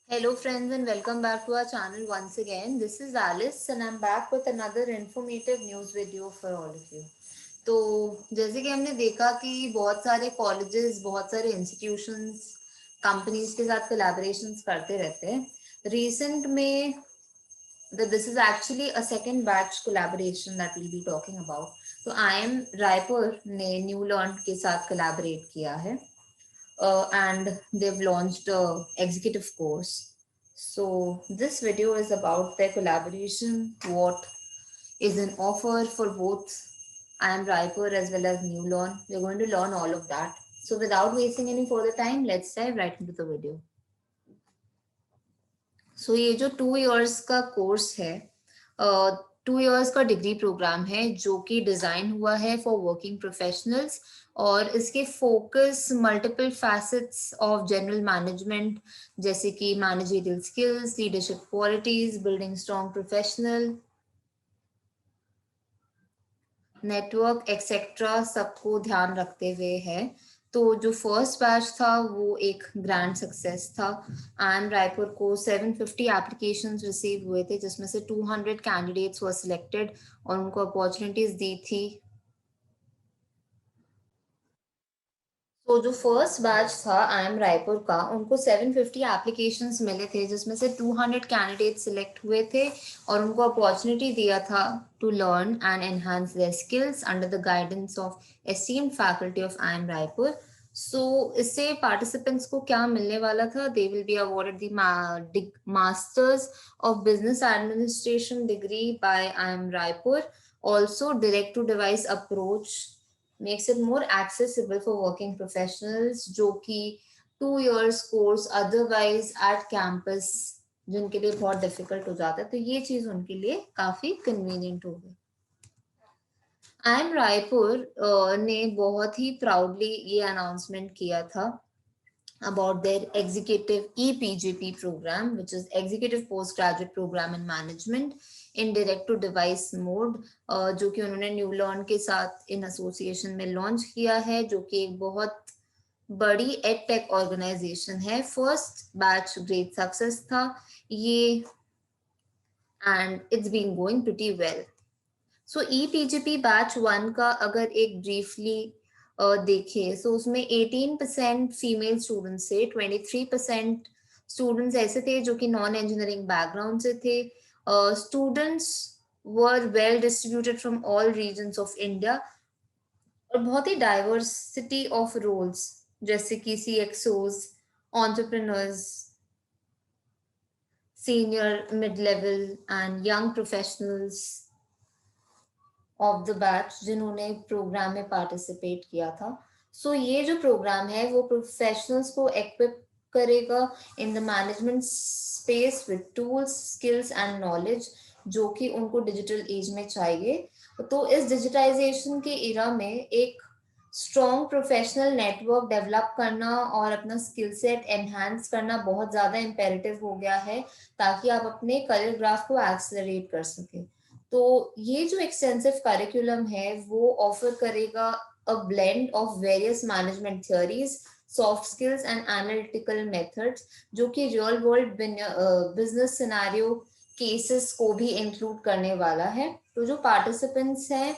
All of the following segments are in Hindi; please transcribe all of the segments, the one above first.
Hello friends and welcome back to our channel once again. This is Alice and I'm back with another informative news video for all of you. तो जैसे कि हमने देखा कि बहुत सारे कॉलेजेस, बहुत सारे इंस्टीट्यूशंस, कंपनीज के साथ कोलैबोरेशंस करते रहते हैं. रिसेंट में this is actually a second batch collaboration that will be talking about. तो आई एम रायपुर ने न्यू लर्न के साथ कोलैबोरेट किया है. And they've launched a executive course. So this video is about their collaboration, what is an offer for both I am Raipur as well as New Learn. We're going to learn all of that. So without wasting any further time, let's dive right into the video. So ये जो 2 years का कोर्स है, 2 years का डिग्री प्रोग्राम है जो कि डिजाइन हुआ है फॉर वर्किंग प्रोफेशनल्स. और इसके focus multiple facets of general management जैसे कि managerial skills, leadership qualities, building strong professional network etcetera सबको ध्यान रखते हुए है. तो जो फर्स्ट बैच था वो एक ग्रैंड सक्सेस था. एंड रायपुर को 750 एप्लीकेशंस रिसीव हुए थे जिसमें से 200 कैंडिडेट्स वर सिलेक्टेड और उनको अपॉर्चुनिटीज दी थी. तो जो फर्स्ट बैच था आई एम रायपुर का, उनको 750 एप्लीकेशंस मिले थे जिसमें से 200 कैंडिडेट सिलेक्ट हुए थे और उनको अपॉर्चुनिटी दिया था to learn and enhance their skills under the guidance of esteemed faculty of I M Raipur. So इससे पार्टिसिपेंट्स को क्या मिलने वाला था? They will be awarded the masters of business administration degree by I M Raipur. Also direct to device approach makes it more accessible for working professionals जो कि 2 years course otherwise at campus जिनके लिए बहुत डिफिकल्ट हो जाता है, तो ये चीज उनके लिए काफी कन्वीनियंट हो गई. आई एम रायपुर ने बहुत ही प्राउडली ये अनाउंसमेंट किया था about their executive EPGP program, which is Executive Postgraduate Program in Management in direct to device mode, जो कि उन्होंने न्यू लर्न के साथ इन एसोसिएशन में लॉन्च किया है, जो कि एक बहुत बड़ी एड टेक ऑर्गेनाइजेशन है. फर्स्ट बैच ग्रेट सक्सेस था ये and it's been going pretty well. So EPGP batch 1 का अगर एक ब्रीफली देखें तो उसमें 18% फीमेल स्टूडेंट्स थे, 23% स्टूडेंट्स ऐसे थे जो कि नॉन इंजीनियरिंग बैकग्राउंड से थे. Students were well distributed from all regions of India और बहुत ही डाइवर्सिटी ऑफ रोल्स जैसे कि CXOs, entrepreneurs, senior, mid-level and young professionals of the batch जिन्होंने प्रोग्राम में पार्टिसिपेट किया था. सो ये जो प्रोग्राम है वो प्रोफेशनल्स को इक्विप करेगा in the management space with tools, skills and knowledge जो कि उनको डिजिटल एज में चाहिए. तो इस डिजिटाइजेशन के इरा में एक स्ट्रॉन्ग प्रोफेशनल नेटवर्क डेवलप करना और अपना स्किल सेट एनहांस करना बहुत ज़्यादा इम्पेरेटिव हो गया है ताकि आप अपने करियर ग्राफ को एक्सेलरेट कर सकें. तो ये जो एक्सटेंसिव करिकुलम है वो ऑफर करेगा a blend of various management theories, soft skills and analytical methods जो कि real world business scenario cases को भी इंक्लूड करने वाला है. तो जो पार्टिसिपेंट्स हैं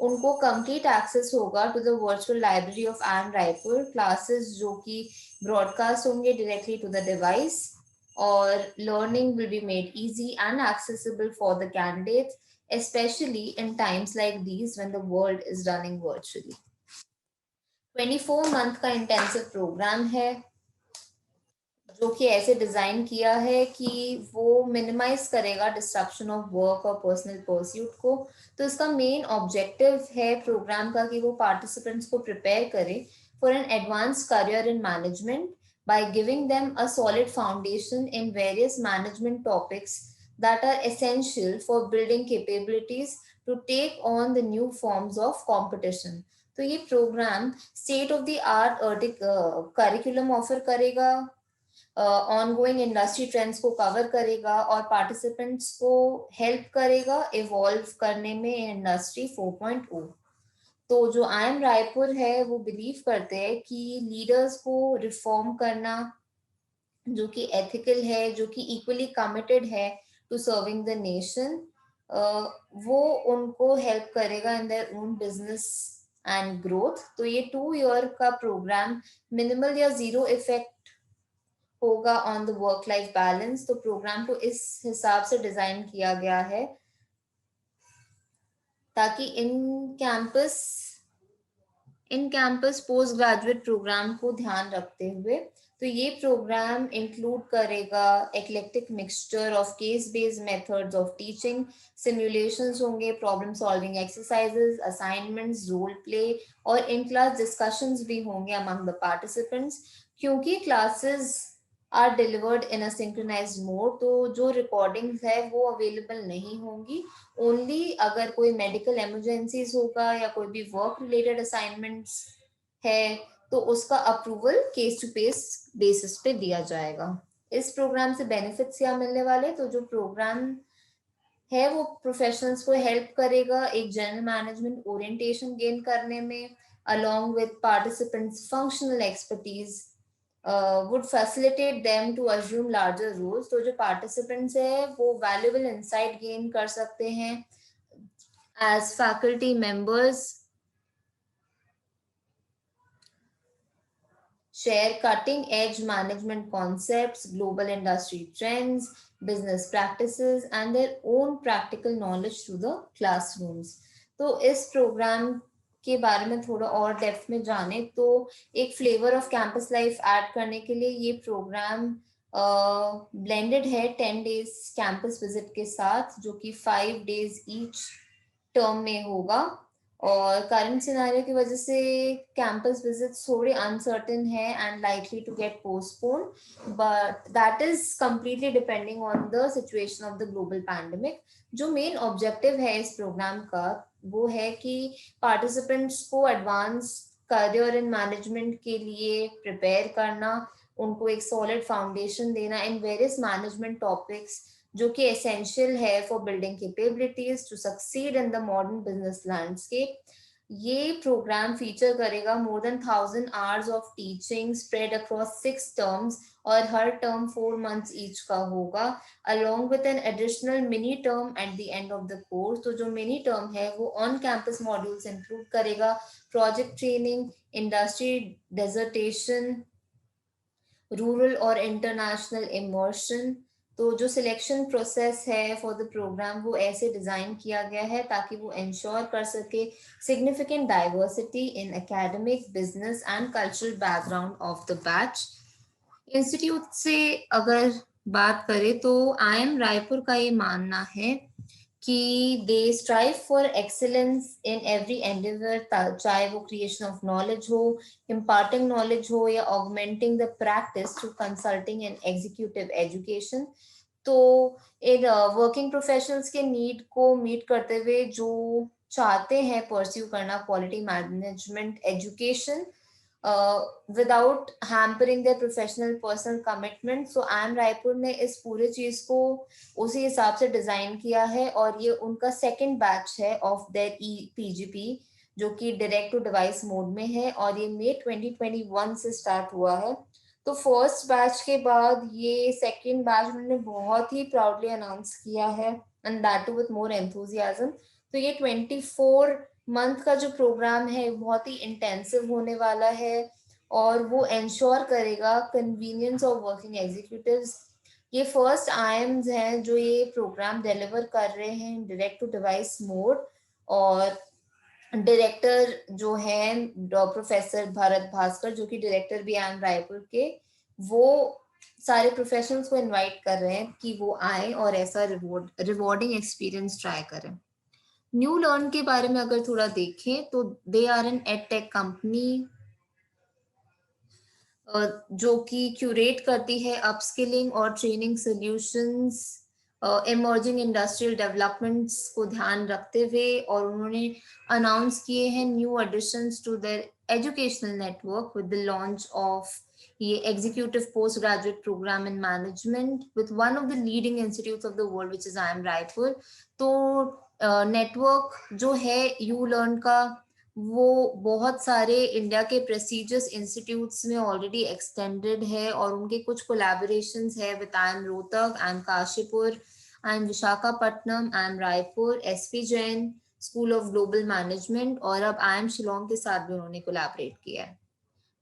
उनको कंप्लीट एक्सेस होगा to the virtual library of I M Raipur classes जो कि ब्रॉडकास्ट होंगे डायरेक्टली टू द डिवाइस. और learning will be made easy and accessible for the candidates, especially in times like these when the world is running virtually. 24 month का इंटेंसिव प्रोग्राम है जो कि ऐसे डिजाइन किया है कि वो मिनिमाइज करेगा डिस्ट्रप्शन ऑफ वर्क और पर्सनल परस्यूट को. तो इसका मेन ऑब्जेक्टिव है प्रोग्राम का कि वो पार्टिसिपेंट्स को प्रिपेयर करे for an advance career in management by giving them a solid foundation in various management topics that are essential for building capabilities to take on the new forms of competition. तो ये programme state of the art curriculum offer करेगा, ऑनगोइंग इंडस्ट्री ट्रेंड्स को कवर करेगा और पार्टिसिपेंट्स को हेल्प करेगा इवॉल्व करने में इंडस्ट्री 4.0. तो जो आई एम रायपुर है वो बिलीव करते हैं कि लीडर्स को रिफॉर्म करना, जो कि एथिकल है, जो कि इक्वली कमिटेड है टू सर्विंग द नेशन, वो उनको हेल्प करेगा in their own business and growth. तो ये 2 ईयर का प्रोग्राम मिनिमल या जीरो इफेक्ट होगा on the work life balance. तो प्रोग्राम को इस हिसाब से डिजाइन किया गया है ताकि in campus post graduate programme को ध्यान रखते हुए, तो ये प्रोग्राम इंक्लूड करेगा eclectic mixture of case based methods of teaching, simulations होंगे, problem solving exercises, assignments, role play और इन क्लास डिस्कशंस भी होंगे अमंग द पार्टिसिपेंट्स। क्योंकि classes are delivered in a synchronised mode, तो जो रिकॉर्डिंग्स है वो अवेलेबल नहीं होंगी। ओनली अगर कोई मेडिकल इमरजेंसीज होगा या कोई भी वर्क रिलेटेड असाइनमेंट्स है तो उसका approval case to case basis पे दिया जाएगा। इस प्रोग्राम से बेनिफिट्स क्या मिलने वाले, तो जो प्रोग्राम है वो प्रोफेशनल्स को हेल्प करेगा एक जनरल मैनेजमेंट ओरिएंटेशन गेन करने में, along with participants functional expertise would facilitate them to assume larger roles। तो जो participants है वो valuable insight gain कर सकते हैं as faculty members, share cutting edge management concepts, global industry trends, business practices and their own practical knowledge to the classrooms। तो इस प्रोग्राम के बारे में थोड़ा और डेप्थ में जाने तो एक flavour off campus life add करने के लिए ये प्रोग्राम ब्लेंडेड है 10 डेज कैंपस विजिट के साथ, जो कि 5 डेज ईच टर्म में होगा। और करंट सिनेरियो की वजह से कैंपस विजिट्स थोड़े अनसर्टेन है and likely to get postpone, but that is completely depending on the situation of the global pandemic. जो मेन ऑब्जेक्टिव है इस प्रोग्राम का वो है कि पार्टिसिपेंट्स को एडवांस करियर इन मैनेजमेंट के लिए प्रिपेयर करना, उनको एक सॉलिड फाउंडेशन देना इन वेरियस मैनेजमेंट टॉपिक्स जो कि एसेंशियल है for building capabilities to succeed in the modern business landscape. ये प्रोग्राम फीचर करेगा more than 1000 hours of teaching spread across 6 terms, और हर टर्म 4 मंथ्स ईच का होगा, along with an additional mini term at the end of the course। तो जो मिनी टर्म है वो ऑन कैंपस मॉड्यूल्स इंक्लूड करेगा, project training, industry dissertation, rural और इंटरनेशनल इमर्शन। तो जो सिलेक्शन प्रोसेस है फॉर द प्रोग्राम वो ऐसे डिजाइन किया गया है ताकि वो इंश्योर कर सके significant diversity in academic, business and cultural background of the batch. Institute से अगर बात करें तो आईएम रायपुर का ये मानना है कि they strive for excellence in every endeavour, चाहे वो क्रिएशन ऑफ नॉलेज हो, इम्पार्टिंग नॉलेज हो या augmenting the practice through consulting and executive education. तो इन वर्किंग प्रोफेशनल्स के नीड को मीट करते हुए जो चाहते हैं परस्यू करना quality management education without hampering their professional personal commitment, so I M Raipur ने इस पूरे चीज को उसी हिसाब से डिजाइन किया है। और ये उनका सेकंड बैच है ऑफ देयर पीजीपी जो कि डायरेक्ट टू डिवाइस मोड में है और ये मई 2021 से स्टार्ट हुआ है। तो फर्स्ट बैच के बाद ये सेकंड बैच उन्होंने बहुत ही प्राउडली अनाउंस किया है and that too with more enthusiasm. तो ये 24 मंथ का जो प्रोग्राम है बहुत ही इंटेंसिव होने वाला है और वो इंश्योर करेगा कन्वीनियंस ऑफ वर्किंग एग्जीक्यूटिव्स। ये फर्स्ट आईएम्स हैं जो ये प्रोग्राम डिलीवर कर रहे हैं डायरेक्ट टू डिवाइस मोड। और डायरेक्टर जो है प्रोफेसर भरत भास्कर जो कि डायरेक्टर भी आईएम रायपुर के, वो सारे प्रोफेशनल्स को इनवाइट कर रहे हैं कि वो आए और ऐसा रिवॉर्डिंग एक्सपीरियंस ट्राई करें। न्यू लर्न के बारे में अगर थोड़ा देखें तो they are an ed tech company जो कि क्यूरेट करती है अपस्किलिंग और training solutions emerging industrial developments को ध्यान रखते हुए, और उन्होंने अनाउंस किए हैं new additions to their educational network with the launch of ये executive post graduate programme in management with one of the leading institutes of the world which is IM Raipur. तो नेटवर्क जो है यू लर्न का वो बहुत सारे इंडिया के प्रेस्टिजियस इंस्टीट्यूट्स में ऑलरेडी एक्सटेंडेड है और उनके कुछ कोलैबोरेशंस है with IIM Rohtak, IIM Kashipur, IIM Visakhapatnam, IIM Raipur, SP Jain school of global management और अब IIM शिलोंग के साथ भी उन्होंने कोलैबोरेट किया है।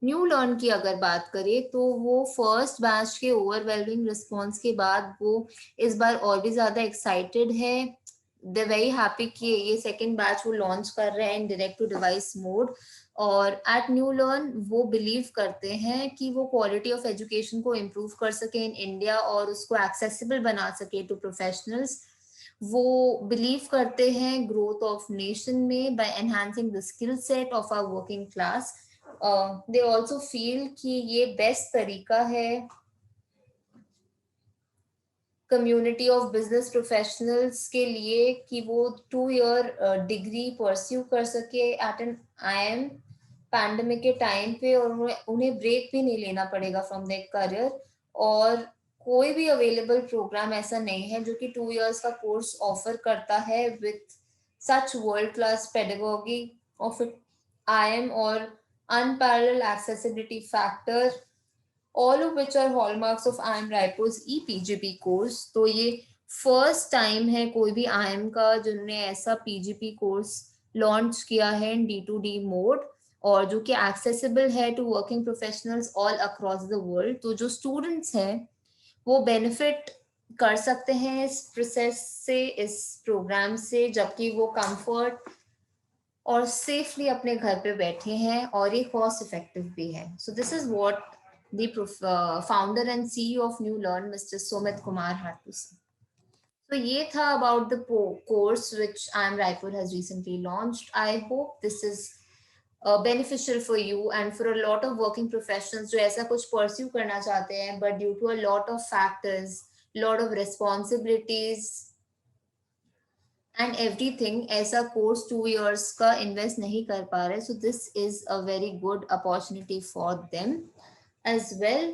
न्यू लर्न की अगर बात करें तो वो फर्स्ट बैच के ओवरवेलमिंग रिस्पॉन्स के बाद वो इस बार और भी ज्यादा एक्साइटेड है। दे वेरी हैप्पी कि ये सेकेंड बैच वो लॉन्च कर रहे हैं in direct to device mode. और एट न्यू लर्न वो बिलीव करते हैं कि वो क्वालिटी ऑफ एजुकेशन को इम्प्रूव कर सके इन इंडिया और उसको एक्सेसिबल बना सके टू प्रोफेशनल्स। वो बिलीव करते हैं ग्रोथ ऑफ नेशन में by enhancing the skill set of our working class. They also feel कि ये बेस्ट तरीका है कम्युनिटी ऑफ बिजनेस प्रोफेशनल्स के लिए कि वो 2 ईयर डिग्री परस्यू कर सके एट एन IIM पैंडमिक के टाइम पे और उन्हें ब्रेक भी नहीं लेना पड़ेगा फ्रॉम देयर करियर। और कोई भी अवेलेबल प्रोग्राम ऐसा नहीं है जो कि 2 ईयर्स का कोर्स ऑफर करता है with such world class pedagogy of IIM और unparalleled accessibility factor, all of which are hallmarks of IIM Raipur's ePGP course। तो ये फर्स्ट टाइम है कोई भी IIM का जिन्होंने ऐसा PGP कोर्स लॉन्च किया है इन D2D मोड और जो कि एक्सेसिबल है to working professionals all across the world. तो जो स्टूडेंट्स हैं वो बेनिफिट कर सकते हैं इस प्रोसेस से, इस प्रोग्राम से, जबकि वो कंफर्ट और सेफली अपने घर पे बैठे हैं और ये कॉस्ट इफेक्टिव भी है। So this is what the founder and CEO of new learn mister Sumit Kumar had to say। तो ये था about the course which IIM Raipur has recently launched। I hope this is beneficial for you and for a lot of working professionals जो ऐसा कुछ pursue करना चाहते हैं but due to a lot of factors, lot of responsibilities and everything ऐसा कोर्स 2 ईयर्स का इन्वेस्ट नहीं कर पा रहे। So this is a very good opportunity for them as well।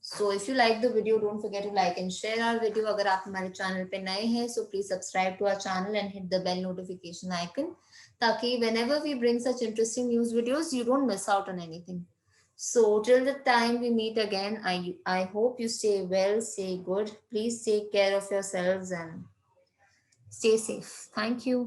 So if you like the video, don't forget to like and share our video। अगर आप हमारे चैनल पे नए हैं so please subscribe to our channel and hit the bell notification icon ताकि whenever we bring such interesting news videos you don't miss out on anything। So till the time we meet again, I hope you stay well, stay good, please take care of yourselves and stay safe। Thank you।